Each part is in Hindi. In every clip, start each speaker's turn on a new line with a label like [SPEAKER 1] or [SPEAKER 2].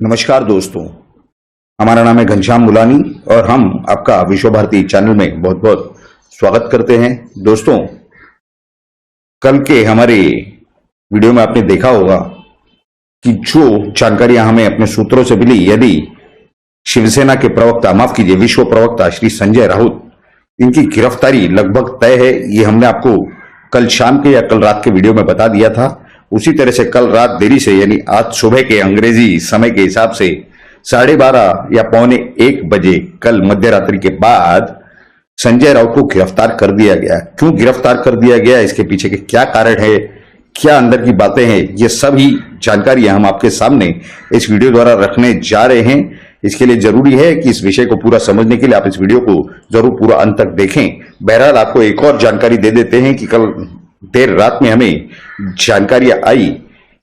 [SPEAKER 1] नमस्कार दोस्तों, हमारा नाम है घनश्याम मुलानी और हम आपका विश्व भारती चैनल में बहुत बहुत स्वागत करते हैं। दोस्तों, कल के हमारे वीडियो में आपने देखा होगा कि जो जानकारियां हमें अपने सूत्रों से मिली, यदि शिवसेना के प्रवक्ता, माफ कीजिए, विश्व प्रवक्ता श्री संजय राउत, इनकी गिरफ्तारी लगभग तय है। ये हमने आपको कल शाम के या कल रात के वीडियो में बता दिया था। उसी तरह से कल रात देरी से, यानी आज सुबह के अंग्रेजी समय के हिसाब से 12:30 या 12:45 बजे कल मध्यरात्रि के बाद संजय राउत को गिरफ्तार कर दिया गया। क्यों गिरफ्तार कर दिया गया, इसके पीछे के क्या कारण है, क्या अंदर की बातें हैं, ये सभी जानकारियां हम आपके सामने इस वीडियो द्वारा रखने जा रहे हैं। इसके लिए जरूरी है कि इस विषय को पूरा समझने के लिए आप इस वीडियो को जरूर पूरा अंत तक देखें। बहरहाल आपको एक और जानकारी दे देते हैं कि कल देर रात में हमें जानकारियां आई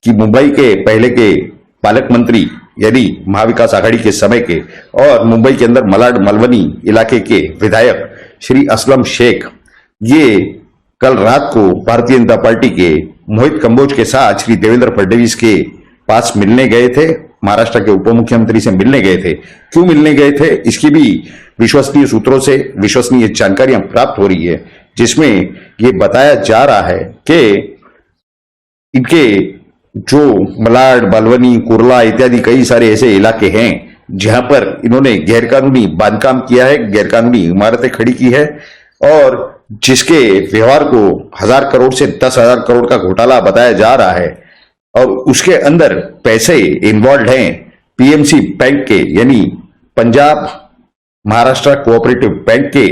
[SPEAKER 1] कि मुंबई के पहले के पालक मंत्री, यानी महाविकास आघाड़ी के समय के, और मुंबई के अंदर मलाड मलवनी इलाके के विधायक श्री असलम शेख, ये कल रात को भारतीय जनता पार्टी के मोहित कंबोज के साथ श्री देवेंद्र फडणवीस के पास मिलने गए थे। महाराष्ट्र के उप मुख्यमंत्री से मिलने गए थे। क्यों मिलने गए थे, इसकी भी विश्वसनीय सूत्रों से विश्वसनीय जानकारियां प्राप्त हो रही है, जिसमें ये बताया जा रहा है कि इनके जो मलाड, बालवनी, कुर्ला इत्यादि कई सारे ऐसे इलाके हैं जहां पर इन्होंने गैरकानूनी बांधकाम किया है, गैरकानूनी इमारतें खड़ी की है, और जिसके व्यवहार को 1000 करोड़ से 10,000 करोड़ का घोटाला बताया जा रहा है। और उसके अंदर पैसे इन्वॉल्व हैं पीएमसी बैंक के, यानी पंजाब महाराष्ट्र कोऑपरेटिव बैंक के,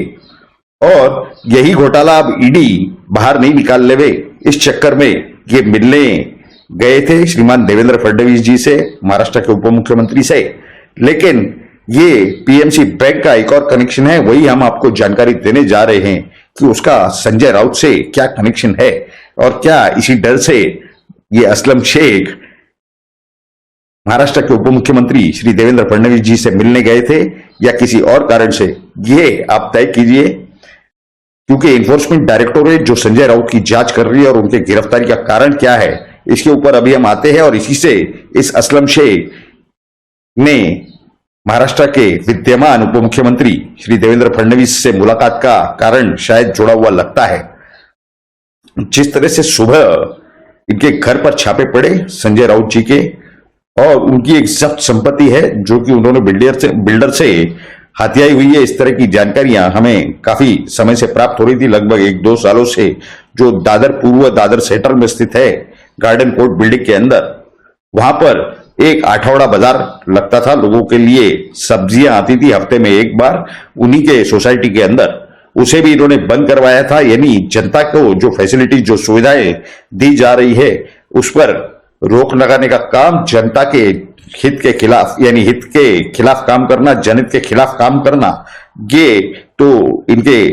[SPEAKER 1] और यही घोटाला अब ईडी बाहर नहीं निकाल लेवे, इस चक्कर में ये मिलने गए थे श्रीमान देवेंद्र फडणवीस जी से, महाराष्ट्र के उप मुख्यमंत्री से। लेकिन ये पीएमसी बैंक का एक और कनेक्शन है, वही हम आपको जानकारी देने जा रहे हैं कि उसका संजय राउत से क्या कनेक्शन है, और क्या इसी डर से ये असलम शेख महाराष्ट्र के उप मुख्यमंत्री श्री देवेंद्र फडणवीस जी से मिलने गए थे, या किसी और कारण से, ये आप तय कीजिए। क्योंकि एनफोर्समेंट डायरेक्टोरेट जो संजय राउत की जांच कर रही है और उनके गिरफ्तारी का कारण क्या है, इसके ऊपर अभी हम आते हैं। और इसी से इस असलम शेख ने महाराष्ट्र के विद्यमान उप मुख्यमंत्री श्री देवेंद्र फडणवीस से मुलाकात का कारण शायद जुड़ा हुआ लगता है। जिस तरह से सुबह इनके घर पर छापे पड़े संजय राउत जी के, और उनकी एक जब्त संपत्ति है जो कि उन्होंने बिल्डर से हथियाई हुई है, इस तरह की जानकारियां हमें काफी समय से प्राप्त हो रही थी, लगभग 1-2 सालों से, जो दादर पूर्व दादर सेंटर में स्थित है, गार्डन कोर्ट बिल्डिंग के अंदर। वहां पर एक आठवड़ा बाजार लगता था, लोगों के लिए सब्जियां आती थी हफ्ते में एक बार, उन्हीं के सोसाइटी के अंदर। उसे भी इन्होंने बंद करवाया था, यानी जनता को जो फैसिलिटीज, जो सुविधाएं दी जा रही है, उस पर रोक लगाने का काम, जनता के हित के खिलाफ, यानी हित के खिलाफ काम करना, जनहित के खिलाफ काम करना, ये तो इनके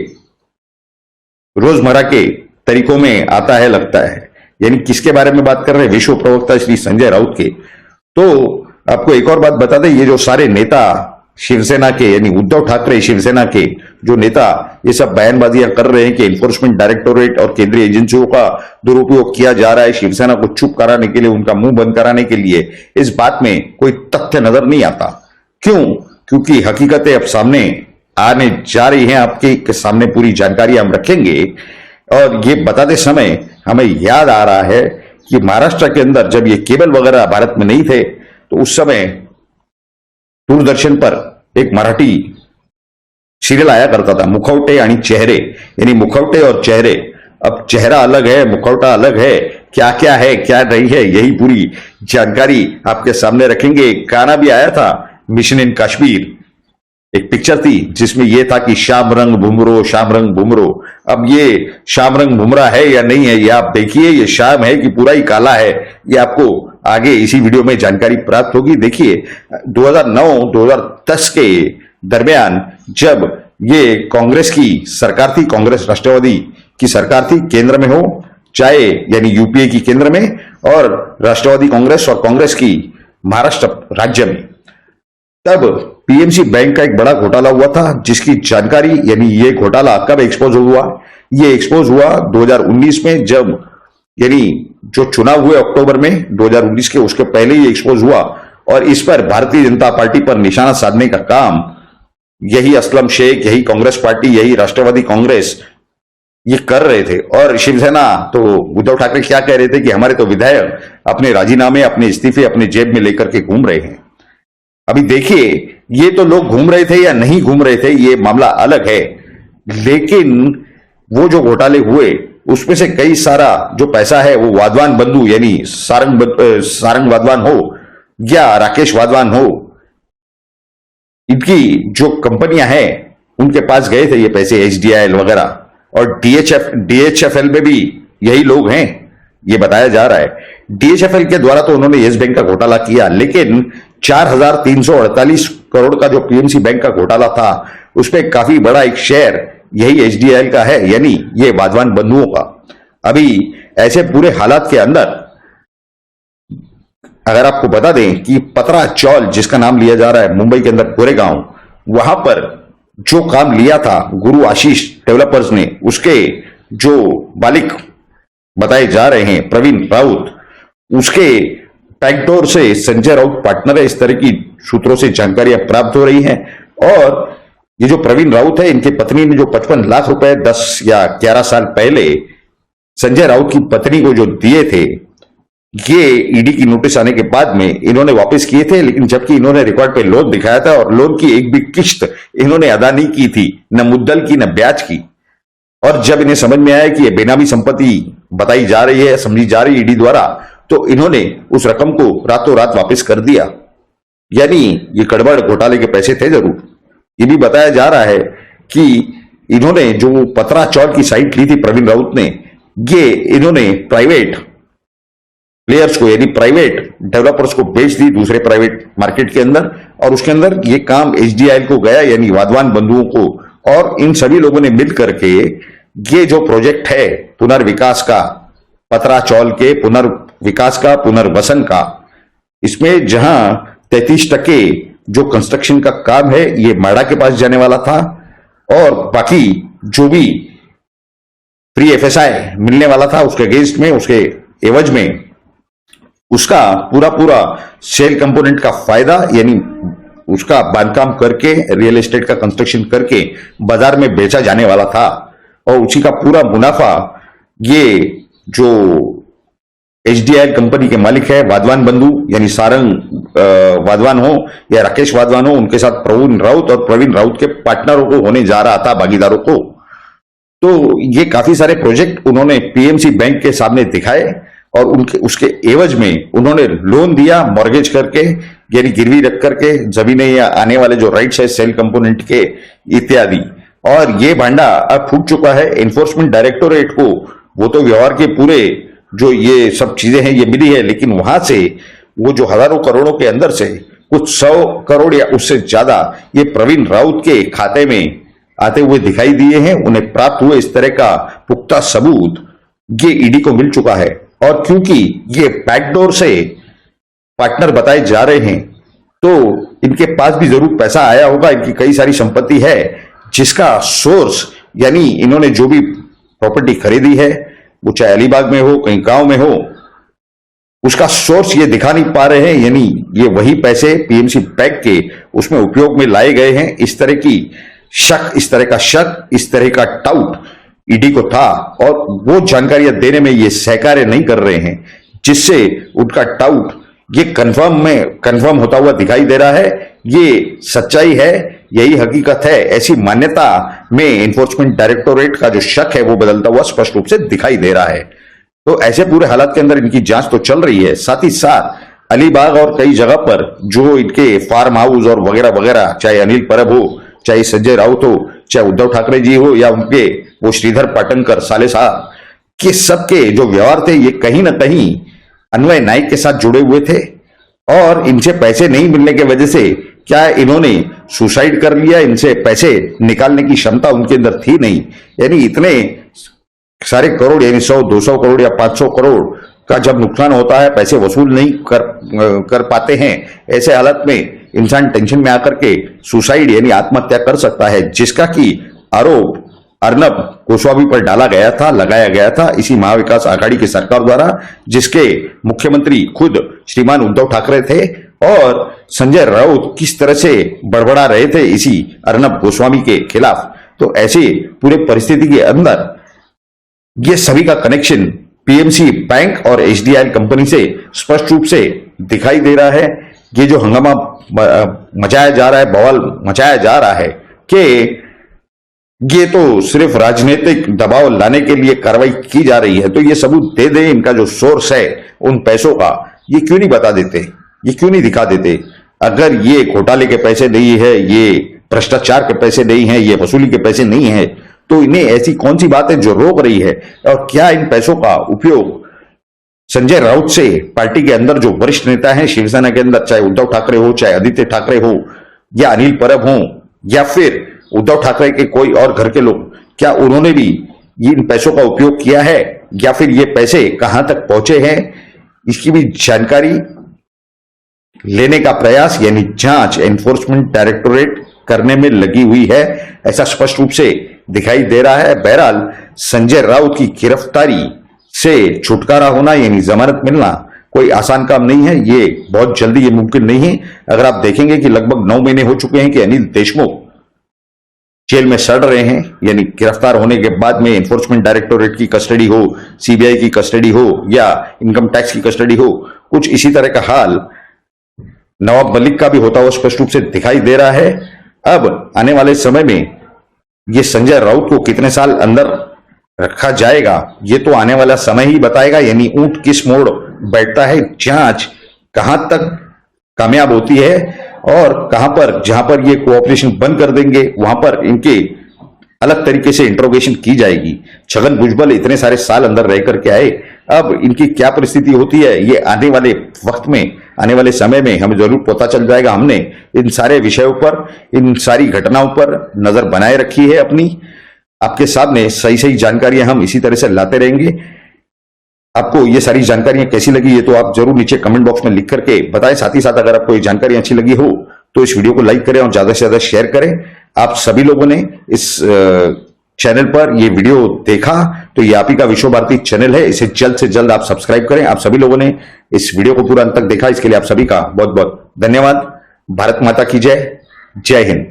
[SPEAKER 1] रोजमर्रा के तरीकों में आता है लगता है। यानी किसके बारे में बात कर रहे हैं, विश्व प्रवक्ता श्री संजय राउत के। तो आपको एक और बात बता दें, ये जो सारे नेता शिवसेना के, यानी उद्धव ठाकरे शिवसेना के जो नेता ये सब बयानबाजियां कर रहे हैं कि एनफोर्समेंट डायरेक्टोरेट और केंद्रीय एजेंसियों का दुरुपयोग किया जा रहा है शिवसेना को चुप कराने के लिए, उनका मुंह बंद कराने के लिए, इस बात में कोई तथ्य नजर नहीं आता। क्यों? क्योंकि हकीकतें अब सामने आने जा रही हैं, आपके सामने पूरी जानकारी हम रखेंगे। और ये बताते समय हमें याद आ रहा है कि महाराष्ट्र के अंदर जब ये केबल वगैरह भारत में नहीं थे, तो उस समय दूरदर्शन पर एक मराठी सीरियल आया करता था, मुखौटे आणि चेहरे, यानी मुखौटे और चेहरे। अब चेहरा अलग है, मुखौटा अलग है, क्या क्या है क्या नहीं है, यही पूरी जानकारी आपके सामने रखेंगे। गाना भी आया था, मिशन इन कश्मीर, एक पिक्चर थी जिसमें यह था कि शाम रंग भुमरो, शाम रंग भुमरो। अब ये शाम रंग भुमरा है या नहीं है, ये आप देखिए, ये शाम है कि पूरा ही काला है, ये आपको आगे इसी वीडियो में जानकारी प्राप्त होगी। देखिए, 2009-2010 के दरमियान जब ये कांग्रेस की सरकार थी, कांग्रेस राष्ट्रवादी की सरकार थी, केंद्र में हो चाहे, यानी यूपीए की केंद्र में, और राष्ट्रवादी कांग्रेस और कांग्रेस की महाराष्ट्र राज्य में, तब पीएमसी बैंक का एक बड़ा घोटाला हुआ था, जिसकी जानकारी, यानी ये घोटाला कब एक्सपोज हुआ, ये एक्सपोज हुआ 2019 में, जब यानी जो चुनाव हुए अक्टूबर में 2019 के, उसके पहले ही एक्सपोज हुआ। और इस पर भारतीय जनता पार्टी पर निशाना साधने का काम यही असलम शेख, यही कांग्रेस पार्टी, यही राष्ट्रवादी कांग्रेस ये कर रहे थे। और शिवसेना तो उद्धव ठाकरे क्या कह रहे थे कि हमारे तो विधायक अपने राजीनामे, अपने इस्तीफे अपने जेब में लेकर के घूम रहे हैं। अभी देखिए, ये तो लोग घूम रहे थे या नहीं घूम रहे थे ये मामला अलग है, लेकिन वो जो घोटाले हुए उसमें से कई सारा जो पैसा है वो वाधवान बंधु यानी सारंग वाधवान हो या राकेश वाधवान हो, इनकी जो कंपनियां हैं उनके पास गए थे ये पैसे, एचडीआईएल वगैरह, और डीएचएफएल में भी यही लोग हैं ये बताया जा रहा है। डीएचएफएल के द्वारा तो उन्होंने येस बैंक का घोटाला किया, लेकिन 4,348 करोड़ का जो पीएमसी बैंक का घोटाला था उसमें काफी बड़ा एक शेयर यही एचडीआईएल का है, यानी ये वाधवान बंधुओं का। अभी ऐसे पूरे हालात के अंदर अगर आपको बता दें कि पतरा चौल जिसका नाम लिया जा रहा है मुंबई के अंदर गोरेगांव, वहां पर जो काम लिया था गुरु आशीष डेवलपर्स ने, उसके जो मालिक बताए जा रहे हैं प्रवीण राउत, उसके बैकडोर से संजय राउत पार्टनर है, इस तरह की सूत्रों से जानकारियां प्राप्त हो रही हैं। और ये जो प्रवीण राउत है, इनकी पत्नी ने जो 55 लाख रुपए 10 या 11 साल पहले संजय राउत की पत्नी को जो दिए थे, ये ईडी की नोटिस आने के बाद में इन्होंने वापस किए थे, लेकिन जबकि इन्होंने रिकॉर्ड पे लोन दिखाया था और लोन की एक भी किश्त इन्होंने अदा नहीं की थी, न मुद्दल की न ब्याज की। और जब इन्हें समझ में आया कि ये बेनामी संपत्ति बताई जा रही है, समझी जा रही है ईडी द्वारा, तो इन्होंने उस रकम को रातों रात वापस कर दिया। यानी ये गड़बड़ घोटाले के पैसे थे जरूर। ये भी बताया जा रहा है कि इन्होंने जो पतरा चौल की साइट ली थी प्रवीण राउत ने, ये इन्होंने प्राइवेट प्लेयर्स को यानी प्राइवेट डेवलपर्स को बेच दी दूसरे प्राइवेट मार्केट के अंदर, और उसके अंदर ये काम एचडीआईएल को गया यानी वाधवान बंधुओं को। और इन सभी लोगों ने मिल करके ये जो प्रोजेक्ट है पुनर्विकास का, पतरा चौल के पुनर्विकास का, पुनर्वसन का, इसमें जहां 33% जो कंस्ट्रक्शन का काम है ये माडा के पास जाने वाला था, और बाकी जो भी फ्री एफएसआई मिलने वाला था उसके अगेंस्ट में, उसके एवज में उसका पूरा सेल कंपोनेंट का फायदा यानी उसका बांधकाम करके रियल एस्टेट का कंस्ट्रक्शन करके बाजार में बेचा जाने वाला था, और उसी का पूरा मुनाफा ये जो एचडीआईएल कंपनी के मालिक है वाधवान बंधु यानी सारंग वाधवान हो या राकेश वाधवान हो, उनके साथ प्रवीण राउत और प्रवीण राउत के पार्टनरों को होने जा रहा था, भागीदारों को। तो ये काफी सारे प्रोजेक्ट उन्होंने पीएमसी बैंक के सामने दिखाए और उनके उसके एवज में उन्होंने लोन दिया मॉर्गेज करके, यानी गिरवी रख करके जमीनें या आने वाले जो राइट्स है सेल कंपोनेंट के इत्यादि। और ये भांडा अब फूट चुका है। एनफोर्समेंट डायरेक्टोरेट को वो तो व्यवहार के पूरे जो ये सब चीजें हैं ये मिली है, लेकिन वहां से वो जो हजारों करोड़ों के अंदर से कुछ 100 करोड़ या उससे ज्यादा ये प्रवीण राउत के खाते में आते हुए दिखाई दिए हैं। उन्हें प्राप्त हुए इस तरह का पुख्ता सबूत ये ईडी को मिल चुका है। और क्योंकि ये बैकडोर से पार्टनर बताए जा रहे हैं, तो इनके पास भी जरूर पैसा आया होगा। इनकी कई सारी संपत्ति है जिसका सोर्स यानी इन्होंने जो भी प्रॉपर्टी खरीदी है, वो चाहे अलीबाग में हो, कहीं गांव में हो, उसका सोर्स ये दिखा नहीं पा रहे हैं, यानी ये वही पैसे पीएमसी बैंक के उसमें उपयोग में लाए गए हैं। इस तरह की शक, इस तरह का शक, इस तरह का डाउट ईडी को था, और वो जानकारियां देने में ये सहकार्य नहीं कर रहे हैं, जिससे उनका डाउट ये कंफर्म होता हुआ दिखाई दे रहा है। ये सच्चाई है, यही हकीकत है, ऐसी मान्यता में एनफोर्समेंट डायरेक्टोरेट का जो शक है वो बदलता हुआ स्पष्ट रूप से दिखाई दे रहा है। तो ऐसे पूरे हालात के अंदर इनकी जांच तो चल रही है, साथ ही साथ अलीबाग और कई जगह पर जो इनके फार्म हाउस और वगैरह वगैरह, चाहे अनिल परब हो, चाहे संजय राउत हो, चाहे उद्धव ठाकरे जी हो, या उनके वो श्रीधर पाटनकर साले साहब के सबके जो व्यवहार थे ये कहीं ना कहीं अन्वय नाइक के साथ जुड़े हुए थे। और इनसे पैसे नहीं मिलने की वजह से क्या इन्होंने सुसाइड कर लिया, इनसे पैसे निकालने की क्षमता उनके अंदर थी नहीं, यानी इतने सारे करोड़ यानी 100, 200 करोड़ या 500 करोड़ का जब नुकसान होता है, पैसे वसूल नहीं कर पाते हैं, ऐसे हालत में इंसान टेंशन में आकर के सुसाइड यानी आत्महत्या कर सकता है, जिसका कि आरोप अर्नब गोस्वामी पर लगाया गया था इसी महाविकास आघाड़ी की सरकार द्वारा, जिसके मुख्यमंत्री खुद श्रीमान उद्धव ठाकरे थे। और संजय राउत किस तरह से बड़बड़ा रहे थे इसी अर्नब गोस्वामी के खिलाफ। तो ऐसे पूरे परिस्थिति के अंदर ये सभी का कनेक्शन पीएमसी बैंक और एचडीआईएल कंपनी से स्पष्ट रूप से दिखाई दे रहा है। ये जो हंगामा मचाया जा रहा है, बवाल मचाया जा रहा है कि ये तो सिर्फ राजनीतिक दबाव लाने के लिए कार्रवाई की जा रही है, तो ये सबूत दे दे, इनका जो सोर्स है उन पैसों का, ये क्यों नहीं बता देते, ये क्यों नहीं दिखा देते। अगर ये घोटाले के पैसे नहीं है, ये भ्रष्टाचार के पैसे नहीं है, ये वसूली के पैसे नहीं है, तो इन्हें ऐसी कौन सी बात है जो रोक रही है। और क्या इन पैसों का उपयोग संजय राउत से पार्टी के अंदर जो वरिष्ठ नेता हैं शिवसेना के अंदर, चाहे उद्धव ठाकरे हो, चाहे आदित्य ठाकरे हो, या अनिल परब हो, या फिर उद्धव ठाकरे के कोई और घर के लोग, क्या उन्होंने भी इन पैसों का उपयोग किया है, या फिर ये पैसे कहां तक पहुंचे हैं, इसकी भी जानकारी लेने का प्रयास यानी जांच एनफोर्समेंट डायरेक्टोरेट करने में लगी हुई है, ऐसा स्पष्ट रूप से दिखाई दे रहा है। बहरहाल संजय राउत की गिरफ्तारी से छुटकारा होना यानी जमानत मिलना कोई आसान काम नहीं है, ये बहुत जल्दी ये मुमकिन नहीं है। अगर आप देखेंगे कि लगभग 9 महीने हो चुके हैं कि अनिल देशमुख जेल में सड़ रहे हैं, यानी गिरफ्तार होने के बाद में एनफोर्समेंट डायरेक्टोरेट की कस्टडी हो, सीबीआई की कस्टडी हो, या इनकम टैक्स की कस्टडी हो, कुछ इसी तरह का हाल नवाब मलिक का भी होता हुआ स्पष्ट रूप से दिखाई दे रहा है। अब आने वाले समय में ये संजय राउत को कितने साल अंदर रखा जाएगा, ये तो आने वाला समय ही बताएगा, यानी ऊंट किस मोड़ बैठता है, जांच कहां तक कामयाब होती है और कहां पर, जहां पर ये कोऑपरेशन बंद कर देंगे वहां पर इनके अलग तरीके से इंट्रोगेशन की जाएगी। छगन भुजबल इतने सारे साल अंदर रह करके आए, अब इनकी क्या परिस्थिति होती है ये आने वाले वक्त में, आने वाले समय में हमें जरूर पता चल जाएगा। हमने इन सारे विषयों पर, इन सारी घटनाओं पर नजर बनाए रखी है अपनी, आपके सामने सही सही जानकारियां हम इसी तरह से लाते रहेंगे। आपको ये सारी जानकारियां कैसी लगी ये तो आप जरूर नीचे कमेंट बॉक्स में लिख करके बताएं। साथ ही साथ अगर आपको ये जानकारी अच्छी लगी हो तो इस वीडियो को लाइक करें और ज्यादा से ज्यादा शेयर करें। आप सभी लोगों ने इस चैनल पर ये वीडियो देखा तो ये आप ही का विश्व भारती चैनल है, इसे जल्द से जल्द आप सब्सक्राइब करें। आप सभी लोगों ने इस वीडियो को पूरा अंत तक देखा, इसके लिए आप सभी का बहुत बहुत धन्यवाद। भारत माता की जय, जय हिंद।